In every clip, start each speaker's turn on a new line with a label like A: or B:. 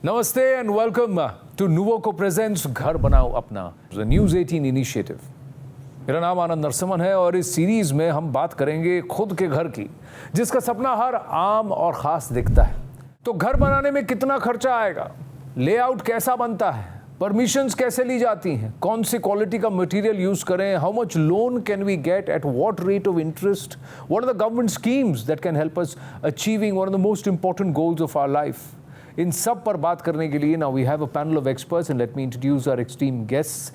A: Namaste and welcome to Nuvoco presents Ghar Banao Apna, the News 18 initiative. मेरा नाम आनंद नरसिम्हन है और इस सीरीज में हम बात करेंगे खुद के घर की, जिसका सपना हर आम और खास दिखता है। तो घर बनाने में कितना खर्चा आएगा, लेआउट कैसा बनता है, परमिशंस कैसे ली जाती हैं, कौन सी क्वालिटी का मटेरियल यूज करें, how much loan can we get, at what rate of interest, what are the government schemes that can help us achieving one of the most important goals of our life. इन सब पर बात करने के लिए now we have a panel of experts and let me introduce our esteemed guests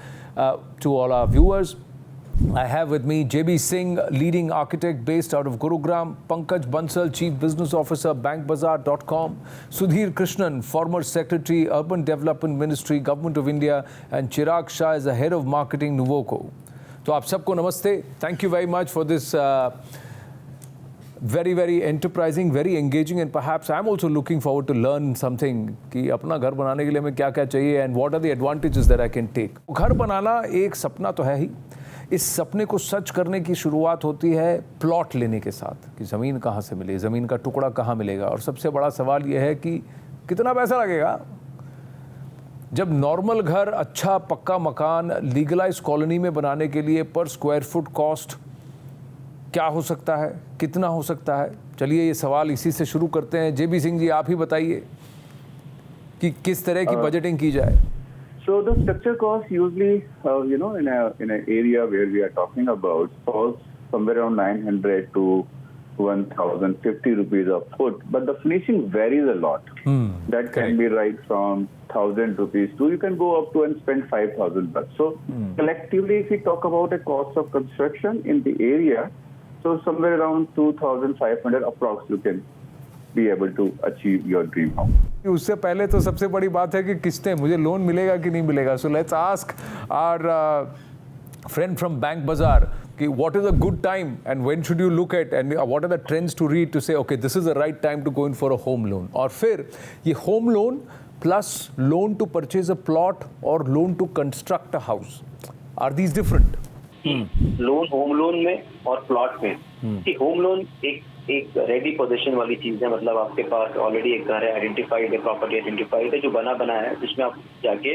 A: to all our viewers. I have with me JB Singh, leading architect based out of Gurugram, Pankaj Bansal, Chief Business Officer, bankbazaar.com, Sudhir Krishnan, former Secretary, Urban Development Ministry, Government of India, and Chirag Shah is the head of marketing Nuvoco. तो आप सबको नमस्ते. Thank you very much for this very enterprising, very engaging, and perhaps I'm also looking forward to learn something कि अपना घर बनाने के लिए हमें क्या-क्या चाहिए and what are the advantages that I can take. घर बनाना एक सपना तो है ही. इस सपने को सच करने की शुरुआत होती है प्लॉट लेने के साथ कि ज़मीन कहाँ से मिले, ज़मीन का टुकड़ा कहाँ मिलेगा, और सबसे बड़ा सवाल ये है कि कितना पैसा लगेगा. जब नॉर्मल घर, अच्छा पक्का मकान लीगलाइज कॉलोनी में बनाने के लिए पर स्क्वायर फुट कॉस्ट क्या हो सकता है, कितना हो सकता है, चलिए ये सवाल इसी से शुरू करते हैं. जेबी सिंह जी, आप ही बताइए कि किस तरह की बजटिंग की जाए.
B: So the structure cost usually, in an area where we are talking about, falls somewhere around 900 to 1,050 rupees a foot, but the finishing varies a lot. That can be right from 1,000 rupees to, you can go up to and spend 5,000 bucks. So collectively, if we talk about a cost of construction in the area, so somewhere around 2,500 approx you can be able to achieve your dream home.
A: उससे पहले तो सबसे बड़ी बात है कि किस्तें, मुझे लोन मिलेगा कि नहीं मिलेगा. So let's ask our friend from Bank Bazaar कि what is a good time and when should you look at and what are the trends to read to say okay this is the right time to go in for a home loan. और फिर ये home loan plus loan to purchase a plot or loan to construct a house, are these different?
C: Loan home loan में और plot में कि home loan एक ready position वाली चीज है. मतलब आपके पास ऑलरेडी एक घर है, आइडेंटिफाइड है, प्रॉपर्टी आइडेंटिफाइड है, जो बना है, जिसमें आप जाके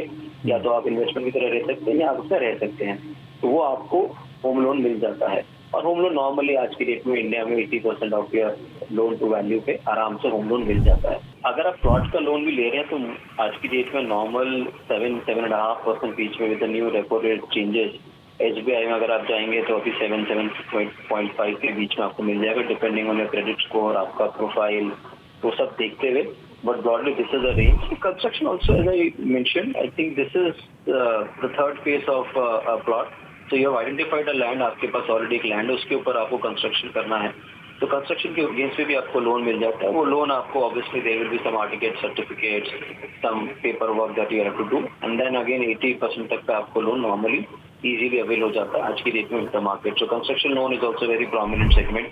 C: या तो आप इन्वेस्टमेंट की तरह रह सकते हैं या आप उसमें रह सकते हैं, तो वो आपको होम लोन मिल जाता है. और होम लोन नॉर्मली आज की डेट में इंडिया में 80% of your loan to value पे आराम से होम लोन मिल जाता है. अगर आप प्लॉट का लोन भी ले रहे हैं तो आज की डेट में नॉर्मल 7.5% बीच में with the new repo rate changes SBI में अगर आप जाएंगे तो अभी 7.5 के बीच में आपको मिल जाएगा, depending on your credit score, आपका प्रोफाइल, वो सब देखते हुए. But broadly this is a range. Construction also as I mentioned, I think this is the third phase of a plot. तो you have identified a land, आपके पास already एक land है, उसके ऊपर आपको कंस्ट्रक्शन करना है, तो कंस्ट्रक्शन के अगेंस्ट में भी आपको लोन मिल जाता है. वो लोन आपको obviously there will be some architect certificates, some paper work that you have to do, and then again 80% तक का आपको लोन नॉर्मली easily अवेल हो जाता है आज की डेट में with the market. So construction loan is also very prominent segment.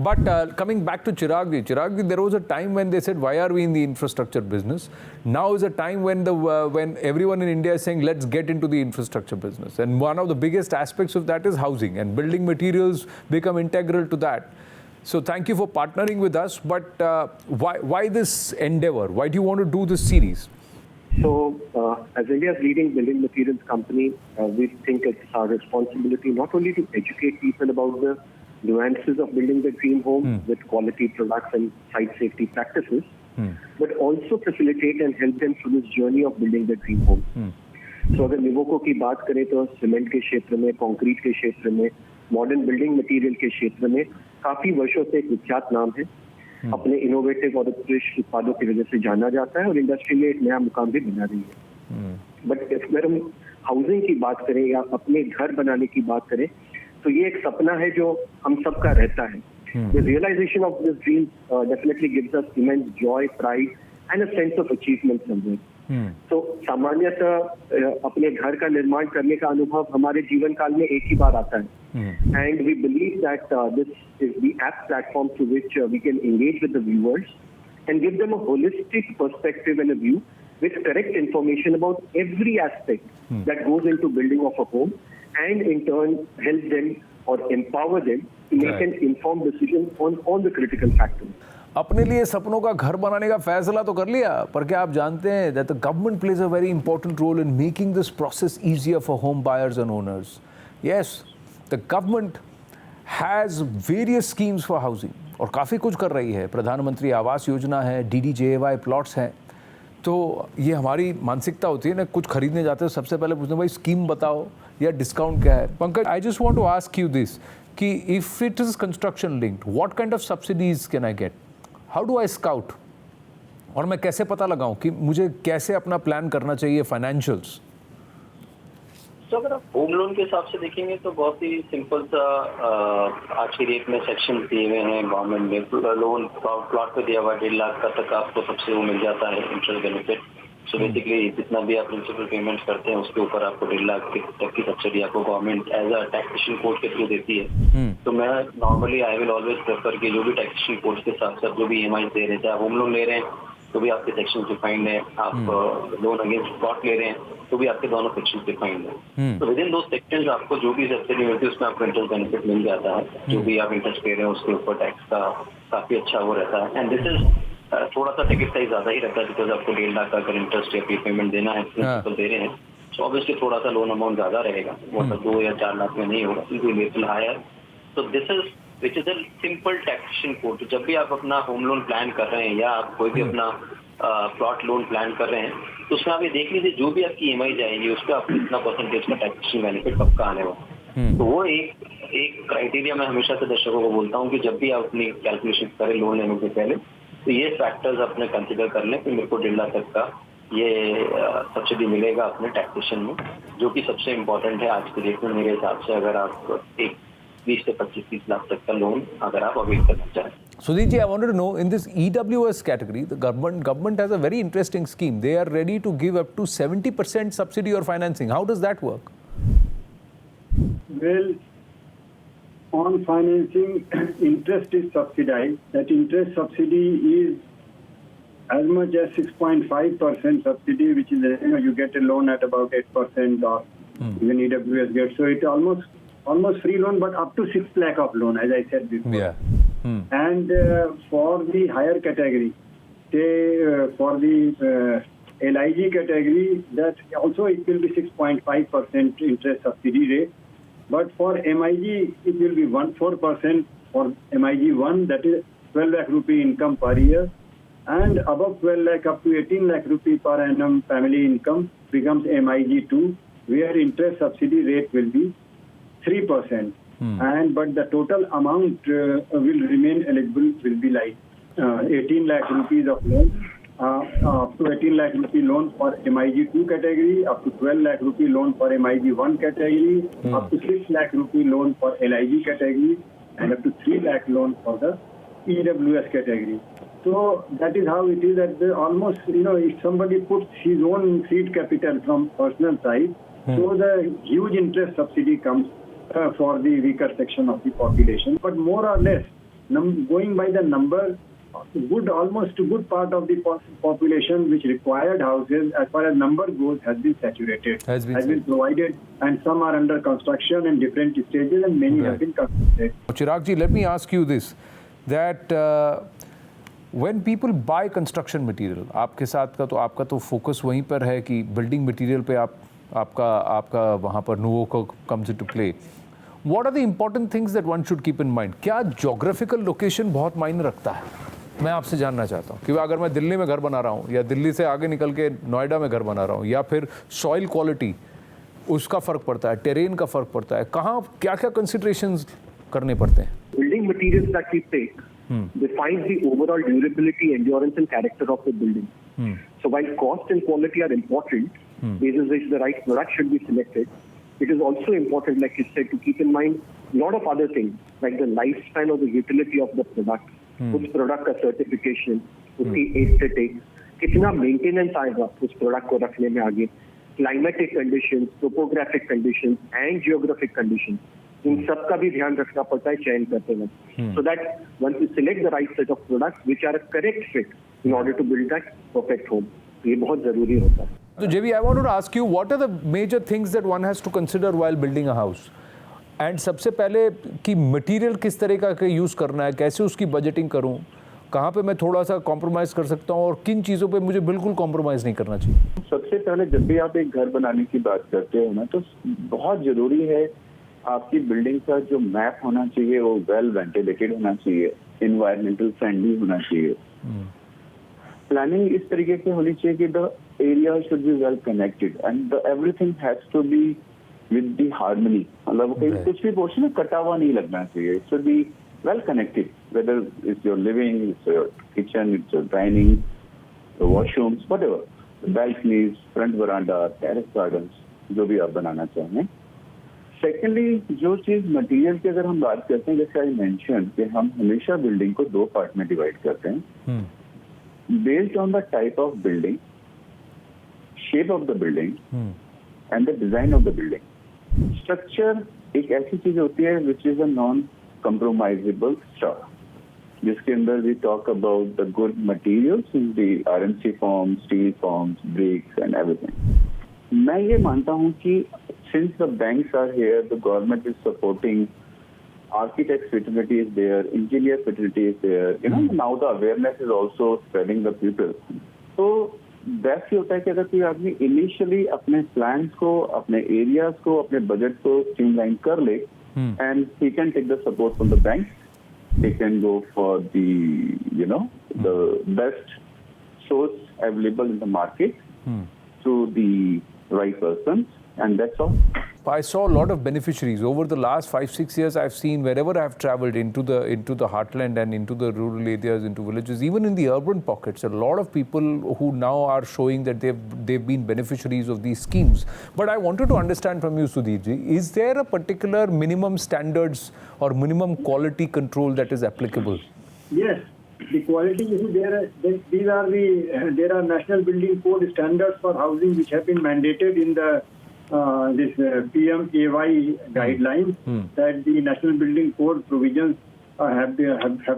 A: But coming back to Chirag ji, there was a time when they said, why are we in the infrastructure business? Now is a time when everyone in India is saying, let's get into the infrastructure business. And one of the biggest aspects of that is housing, and building materials become integral to that. So thank you for partnering with us. But why this endeavor? Why do you want to do this series?
D: So, as India's leading building materials company, we think it's our responsibility not only to educate people about the nuances of building the dream home with quality products and site safety practices, but also facilitate and help them through this journey of building the dream home. So, अगर Nuvoco की बात करें तो cement के क्षेत्र में, concrete के क्षेत्र में, मॉडर्न बिल्डिंग मटेरियल के क्षेत्र में काफी वर्षों से एक विख्यात नाम है. अपने इनोवेटिव और उत्कृष्ट उत्पादों की वजह से जाना जाता है और इंडस्ट्री में एक नया मुकाम भी बना रही है. बट अगर हम हाउसिंग की बात करें या अपने घर बनाने की बात करें तो ये एक सपना है जो हम सबका रहता है. The realization of this dream definitely gives us immense joy, pride and a sense of achievement somewhere. तो सामान्यतः अपने घर का निर्माण करने का अनुभव हमारे जीवन काल में एक ही बार आता है. And we believe that this is the apt platform through which we can engage with the viewers and give them a holistic perspective and a view with correct information about every aspect that goes into building of a home, and in turn help them or empower them to make an informed decision on all the critical factors.
A: अपने लिए सपनों का घर बनाने का फैसला तो कर लिया, पर क्या आप जानते हैं that the government plays a very important role in making this process easier for home buyers and owners. Yes, the government has various schemes for housing और काफ़ी कुछ कर रही है. प्रधानमंत्री आवास योजना है, DDJY प्लॉट्स हैं. तो ये हमारी मानसिकता होती है ना, कुछ खरीदने जाते हैं सबसे पहले पूछते हैं भाई स्कीम बताओ या डिस्काउंट क्या है. Pankaj, I just want to ask you this कि if it is construction linked, what kind of subsidies can I get? How do I scout? और मैं कैसे पता लगाऊं कि मुझे कैसे अपना प्लान करना चाहिए फाइनेंशियल्स?
C: तो अगर आप होम लोन के हिसाब से देखेंगे तो बहुत ही सिंपल सा आज की डेट में सेक्शन दिए हुए हैं गवर्नमेंट ने. लोन प्लॉट पे दिया हुआ 1.5 लाख का तक आपको सबसे वो मिल जाता है इंटरेस्ट बेनिफिट. सो बेसिकली जितना भी आप प्रिंसिपल पेमेंट करते हैं उसके ऊपर आपको 1.5 लाख तक की सब्सिडी आपको government as a taxation code के थ्रू देती है. तो मैं normally I will always prefer कि जो भी टैक्सेशन कोड के साथ साथ जो भी EMI दे रहे हैं, चाहे होम लोन ले रहे हैं तो भी आपके सेक्शन डिफाइंड है, आप लोन अगेंस्ट प्लॉट ले रहे हैं तो भी आपके दोनों सेक्शन डिफाइंड है. तो विद इन दो सेक्शंस आपको जो भी सब्सिडी मिलती है उसमें आपको इंटरेस्ट बेनिफिट मिल जाता है. जो भी आप इंटरेस्ट पे रहे हैं उसके ऊपर टैक्स का काफी अच्छा वो रहता है. एंड दिस इज थोड़ा सा टिकट साइज ज्यादा ही रहता है बिकॉज आपको 1.5 लाख का अगर इंटरेस्ट या पेमेंट देना है प्रिंसिपल दे रहे हैं तो ऑब्वियसली थोड़ा सा लोन अमाउंट ज्यादा रहेगा. वो 2 या 4 लाख में नहीं होगा, लिटिल हायर. तो this is which is a simple taxation code. जब भी आप अपना होम लोन प्लान कर रहे हैं या आप कोई भी अपना प्लॉट लोन प्लान कर रहे हैं तो उसमें आप ये देख लीजिए जो भी आपकी EMI जाएगी उस पर आपको कितना परसेंटेज का टैक्सेशन बेनिफिट पक्का आने वाला. तो वो एक क्राइटेरिया मैं हमेशा से दर्शकों को बोलता हूँ कि जब भी आप अपनी कैलकुलेशन करें लोन लेने से पहले तो ये फैक्टर्स अपने कंसिडर कर लें कि मेरे को 1.5 लाख तक का ये सब्सिडी मिलेगा अपने टैक्सेशन में, जो कि सबसे इम्पोर्टेंट है आज के डेट में मेरे हिसाब से. अगर आप एक 20 से 25-30 लाख तक का लोन अगर आप अवेल करना चाहें.
A: Sudhir ji, I wanted to know, in this EWS category, the government has a very interesting scheme. They are ready to give up to 70% subsidy or financing. How does that work?
E: Well, on financing, interest is subsidized. That interest subsidy is as much as 6.5% subsidy, which is, you get a loan at about 8% or even EWS gets. So it's almost free loan, but up to 6 lakh of loan, as I said before.
A: Yeah.
E: And for the higher category, say for the LIG category, that also it will be 6.5% interest subsidy rate. But for MIG, it will be 4% for MIG 1, that is 12 lakh rupee income per year. And above 12 lakh up to 18 lakh rupee per annum family income becomes MIG 2, where interest subsidy rate will be 3%. But the total amount will remain eligible will be like 18 lakh rupees of loan, up to 18 lakh rupee loan for MIG 2 category, up to 12 lakh rupee loan for MIG 1 category, up to 6 lakh rupee loan for LIG category, and up to 3 lakh loan for the EWS category. So that is how it is that almost, if somebody puts his own seed capital from personal side, so the huge interest subsidy comes for the weaker section of the population. But more or less, going by the number, almost a good part of the population which required houses, as far as number goes, has been saturated, has been provided, and some are under construction in different stages, and many have been constructed.
A: Chirag ji, let me ask you this, that when people buy construction material, आपके साथ का तो आपका तो focus वहीं पर है कि बिल्डिंग मटेरियल पे आपका वहाँ पर नुवो comes into play. What are the important things that one should keep in mind? क्या geographical location बहुत मायने रखता है? मैं आपसे जानना चाहता हूँ कि अगर मैं दिल्ली में घर बना रहा हूँ या दिल्ली से आगे निकल के नोएडा में घर बना रहा हूँ, या फिर सॉइल क्वालिटी उसका फ़र्क पड़ता है, टेरेन का फ़र्क पड़ता है, कहाँ क्या क्या कंसिडरेशंस करने पड़ते हैं?
D: Building materials that we take defines the overall durability, endurance and character of the building. So while cost and quality are important, basis which the right product should be selected, it is also important, like you said, to keep in mind a lot of other things, like the lifespan or the utility of the product, उस product का certification, उसकी aesthetics, कितना maintenance आएगा उस product को रखने में आगे, climatic conditions, topographic conditions and geographic conditions, इन सब का भी ध्यान रखना पड़ता है चयन करते वक्त, so that once you select the right set of products which are a correct fit in order to build that perfect home. ये बहुत जरूरी होता है.
A: So JB, I wanted to ask you, what are the major things that one has to consider while building a house? And सबसे पहले कि material किस तरह का यूज़ करना है, कैसे उसकी बजटिंग करूं, कहाँ पे मैं थोड़ा सा कॉम्प्रोमाइज़ कर सकता हूँ और किन चीज़ों पे मुझे बिल्कुल कॉम्प्रोमाइज़ नहीं करना चाहिए?
B: सबसे पहले जब भी आप एक घर बनाने की बात करते हो ना, तो बहुत जरूरी है आपकी बिल्डिंग का जो मैप होना चाहिए वो वेल वेंटिलेटेड होना चाहिए, इन्वायरमेंटल फ्रेंडली होना चाहिए। प्लानिंग इस तरीके से होनी चाहिए कि the area should be well connected and everything has to be with the harmony. मतलब कुछ भी पोर्शन में कटा हुआ नहीं लगना चाहिए। It should be well connected, whether it's your living, it's your kitchen, it's your dining, washrooms, whatever, balconies, front veranda, terrace gardens, जो भी आप बनाना चाहें। सेकेंडली, जो चीज मटेरियल की अगर हम बात करते हैं, जैसे आई मेंशन कि हम हमेशा बिल्डिंग को 2 पार्ट में डिवाइड करते हैं based on the type of building, shape of the building and the design of the building. Structure एक ऐसी चीज होती है which is a non compromisable structure, जिसके अंदर we talk about the good materials in the RMC form, steel forms, bricks and everything. मैं ये मानता हूँ कि since the banks are here, the government is supporting, architect fraternity is there, engineer fraternity is there, you know, now the awareness is also spreading the people. So best ये होता है कि अगर कोई आदमी initially अपने plans को, अपने areas को, अपने budget को streamline कर ले, and he can take the support from the banks, he can go for the, you know, the best source available in the market to the right persons. And that's all.
A: I saw a lot of beneficiaries over the last 5-6 years. I've seen wherever I've traveled into the heartland and into the rural areas, into villages, even in the urban pockets, a lot of people who now are showing that they've been beneficiaries of these schemes. But I wanted to understand from you, Sudhir ji, is there a particular minimum standards or minimum quality control that is applicable?
E: Yes. The quality is there are National Building Code standards for housing which have been mandated in the this PMAY guidelines that the National Building Code provisions have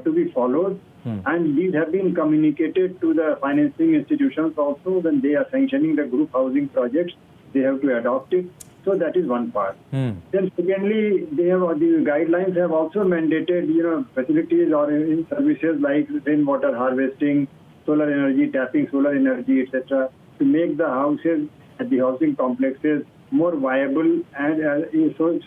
E: to be followed, and these have been communicated to the financing institutions also when they are sanctioning the group housing projects. They have to adopt it. So that is one part. Then secondly, the guidelines have also mandated, you know, facilities or in services like rainwater harvesting, solar energy tapping, solar energy, etc., to make the houses at the housing complexes more viable and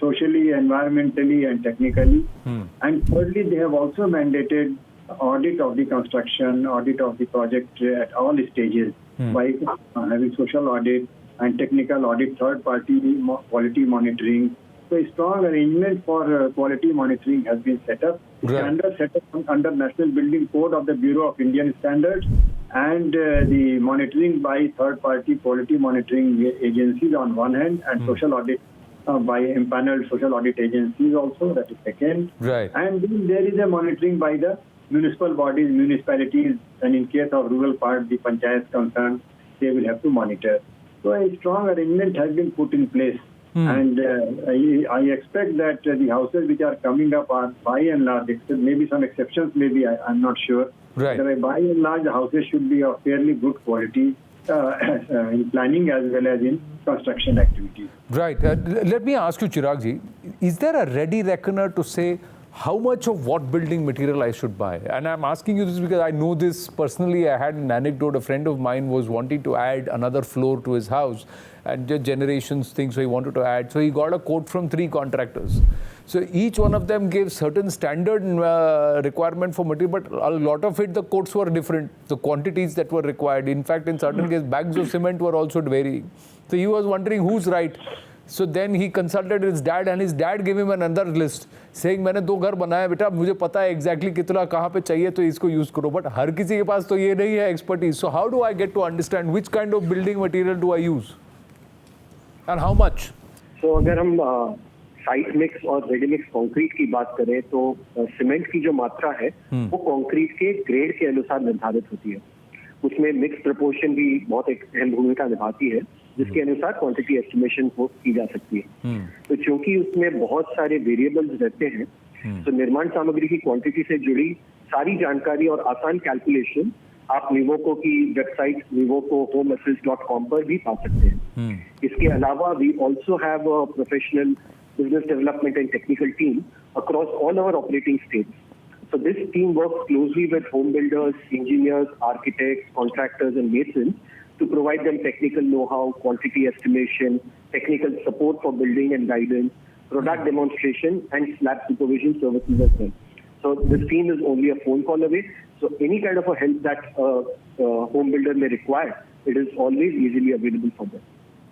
E: socially, environmentally and technically. And thirdly, they have also mandated audit of the construction, audit of the project at all stages by having social audit and technical audit, third-party quality monitoring. So a strong arrangement for quality monitoring has been set up. Standards set up under National Building Code of the Bureau of Indian Standards and the monitoring by third-party quality monitoring agencies on one hand and social audit by empaneled social audit agencies also, that is second.
A: Right.
E: And then there is a monitoring by the municipal bodies, municipalities, and in case of rural part, the panchayats concerned, they will have to monitor. So a strong arrangement has been put in place. And I expect that the houses which are coming up are by and large, maybe some exceptions, maybe I'm not sure.
A: Right.
E: But by and large, the houses should be of fairly good quality in planning as well as in construction activities.
A: Right. Let me ask you, Chirag ji, is there a ready reckoner to say how much of what building material I should buy? And I'm asking you this because I know this personally. I had an anecdote. A friend of mine was wanting to add another floor to his house and the generations thing, so he wanted to add. So he got a quote from 3 contractors. So each one of them gave certain standard requirement for material, but a lot of it, the quotes were different. The quantities that were required. In fact, in certain cases, bags of cement were also varying. So he was wondering who's right. So then he consulted his dad, and his dad gave him another list saying, मैंने 2 घर बनाए बेटा, मुझे पता है exactly कितना कहाँ पे चाहिए तो इसको use करो. But हर किसी के पास तो ये नहीं है expertise. So how do I get to understand which kind of building material do I use and how much?
D: So अगर हम साइट मिक्स और रेडी मिक्स कंक्रीट की बात करें तो सीमेंट की जो मात्रा है वो कंक्रीट के ग्रेड के अनुसार निर्धारित होती है. उसमें मिक्स प्रपोर्शन भी बहुत एक अहम भूमिका निभाती है, जिसके अनुसार क्वांटिटी एस्टिमेशन को की जा सकती है. तो चूंकि उसमें बहुत सारे वेरिएबल्स रहते हैं, तो निर्माण सामग्री की क्वांटिटी से जुड़ी सारी जानकारी और आसान कैलकुलेशन आप निवोको की वेबसाइट nivocohomeassist.com पर भी पा सकते हैं. इसके अलावा we also have a professional business development and technical team across all our operating states So this team works closely with home builders, engineers, architects, contractors, and masons to provide them technical know-how, quantity estimation, technical support for building and guidance, product demonstration, and slab supervision services as well. So this team is only a phone call away. So any kind of a help that a home builder may require, it is always easily available for them.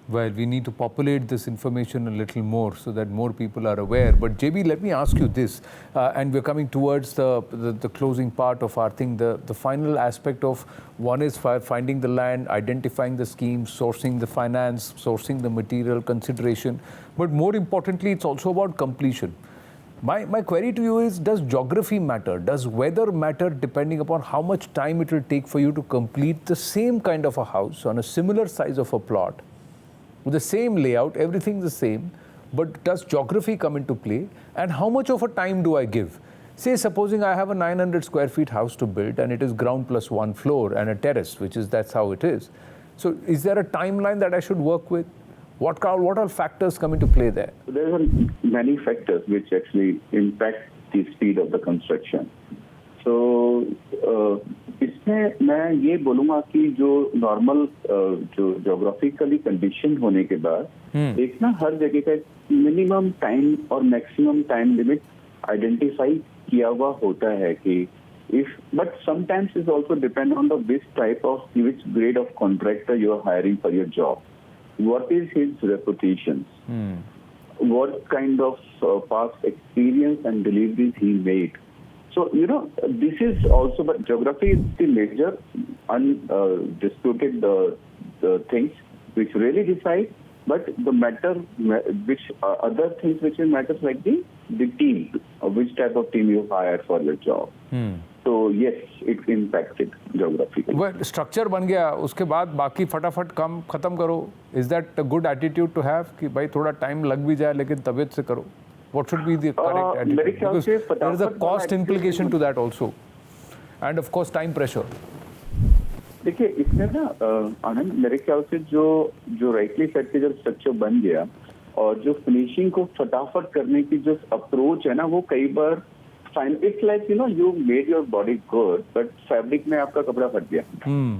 A: Well, we need to populate this information a little more so that more people are aware. But JB, let me ask you this, and we're coming towards the closing part of our thing. The final aspect of one is finding the land, identifying the scheme, sourcing the finance, sourcing the material consideration. But more importantly, it's also about completion. My query to you is, does geography matter? Does weather matter depending upon how much time it will take for you to complete the same kind of a house on a similar size of a plot? With the same layout, everything's the same, but does geography come into play? And how much of a time do I give? Say, supposing I have a 900 square feet house to build and it is ground plus one floor and a terrace, that's how it is. So is there a timeline that I should work with? What all factors come into play there?
B: There are many factors which actually impact the speed of the construction. So, इसमें मैं ये बोलूँगा कि जो normal जो geographically condition होने के बाद एक ना हर जगह का मिनिमम टाइम और मैक्सिमम टाइम लिमिट आइडेंटिफाई किया हुआ होता है कि but sometimes it also depend on which grade of contractor you are hiring for your job. What is his reputation? What kind of past experience and deliveries he made? So, this is also, but geography is the major undisputed the things which really decide, but the matter, which other things which matters like the team, which type of team you hire for your job. So, yes, it impacted geography.
A: Well, structure बन गया, उसके बाद बाकी फटाफट काम खत्म करो. Is that a good attitude to have? कि भाई थोड़ा time लग भी जाए लेकिन तबीयत से करो. What should be the correct attitude? Because there is a cost implication to that also. And of course, time pressure.
B: देखिए इसमें ना आनंद मेरे ख्याल से जो राइटली सेट के जब स्ट्रक्चर बन गया और जो फिनिशिंग को फटाफट करने की जो अप्रोच है ना वो कई बार it's like you made your body good but fabric में आपका कपड़ा फट गया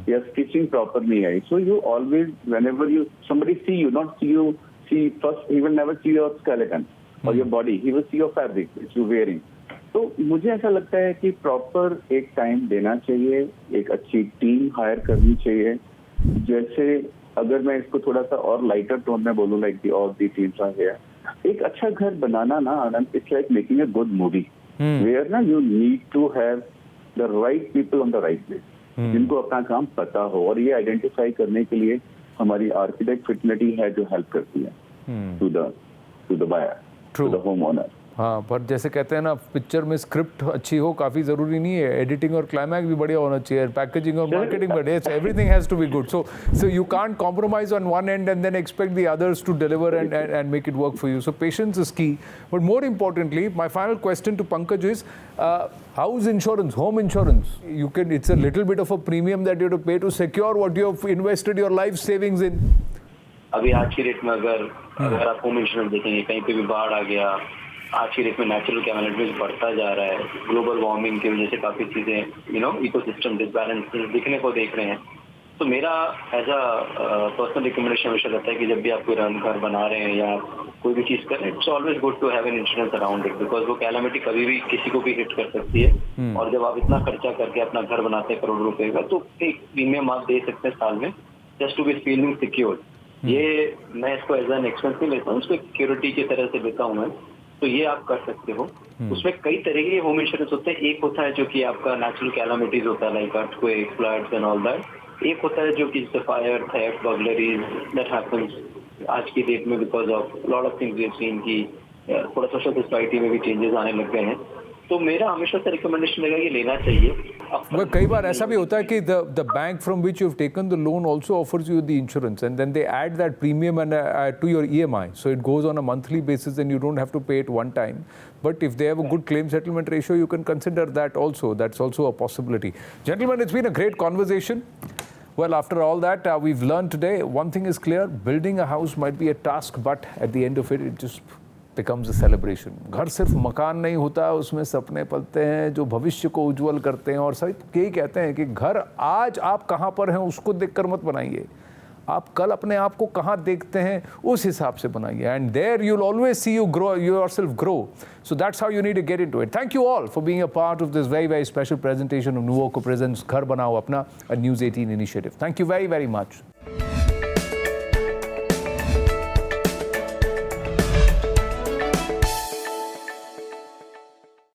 B: या स्टिचिंग प्रॉपर नहीं आई so you always whenever you somebody see you not see you see first he will never see your skeleton और your body he will see your fabric which you wearing. तो मुझे ऐसा लगता है कि proper एक टाइम देना चाहिए, एक अच्छी टीम हायर करनी चाहिए. जैसे अगर मैं इसको थोड़ा सा और लाइटर टोन में बोलूं like the all the teams are here, एक अच्छा घर बनाना ना Anand it's like making a good movie where ना you need to have the right people on the right place जिनको अपना काम पता हो. और ये आइडेंटिफाई करने के लिए हमारी आर्किटेक्ट फिटनेटी है जो हेल्प करती है to the buyer, to the home owner.
A: हाँ, पर जैसे कहते हैं ना पिक्चर में स्क्रिप्ट अच्छी हो काफ़ी ज़रूरी नहीं है, एडिटिंग और क्लाइमैक्स भी बढ़िया होना चाहिए, पैकेजिंग और मार्केटिंग बढ़िया, everything has to be good. So you can't compromise on one end and then expect the others to deliver and make it work for you. So patience is key. But more importantly my final question to Pankaj is house insurance, home insurance. You can, it's a little bit of a premium that you to pay to secure what you have invested your life savings in.
C: अभी आज की date में अगर आप home insurance देखेंगे, कहीं पे भी बाढ़ आ गया, आज की डेट में नेचुरल कैलामिटीज बढ़ता जा रहा है, ग्लोबल वार्मिंग की वजह से काफ़ी चीज़ें इकोसिस्टम डिसबैलेंस दिखने को देख रहे हैं. तो मेरा एज अ पर्सनल रिकमेंडेशन हमेशा रहता है कि जब भी आप कोई घर बना रहे हैं या कोई भी चीज़ कर रहे हैं, it's always good to have an insurance around it, because वो कैलामिटी कभी भी किसी को भी हिट कर सकती है. और जब आप इतना खर्चा करके अपना घर बनाते हैं करोड़ रुपए का, तो एक प्रीमियम आप दे सकते हैं साल में just to be feeling secure. ये मैं इसको एज एन एक्सपेंस नहीं लेता हूँ, उसको सिक्योरिटी की तरह से लेता हूँ मैं. तो ये आप कर सकते हो. उसमें कई तरह के होम इंश्योरेंस होते हैं. एक होता है जो कि आपका नेचुरल कैलामिटीज होता है like earthquake, floods and all that. एक होता है जो कि जैसे fire, theft, burglaries that happens आज की डेट में because of lot of things we have seen कि थोड़ा सोशल सोसाइटी में भी चेंजेस आने लग गए हैं. तो मेरा हमेशा से रिकमेंडेशन रहेगा ये लेना चाहिए.
A: कई बार ऐसा भी होता है कि the bank from which you've taken the loan also offers you the insurance and then they add that premium and to your EMI, so it goes on a monthly basis and you don't have to pay it one time. But if they have a good claim settlement ratio, you can consider that also. That's also a possibility. Gentlemen, it's been a great conversation. Well, after all that we've learned today, one thing is clear: building a house might be a task, but at the end of it, it just becomes a celebration. घर सिर्फ मकान नहीं होता, उसमें सपने पलते हैं जो भविष्य को उज्जवल करते हैं। और सभी यही कहते हैं कि घर आज आप कहाँ पर हैं उसको देखकर मत बनाइए, आप कल अपने आप को कहाँ देखते हैं उस हिसाब से बनाइए। And there you will always see you grow, yourself grow. So that's how you need to get into it. Thank you all for being a part of this very very special presentation of Nuvoco presents घर बनाओ अपना, a News 18 initiative. Thank you very very much.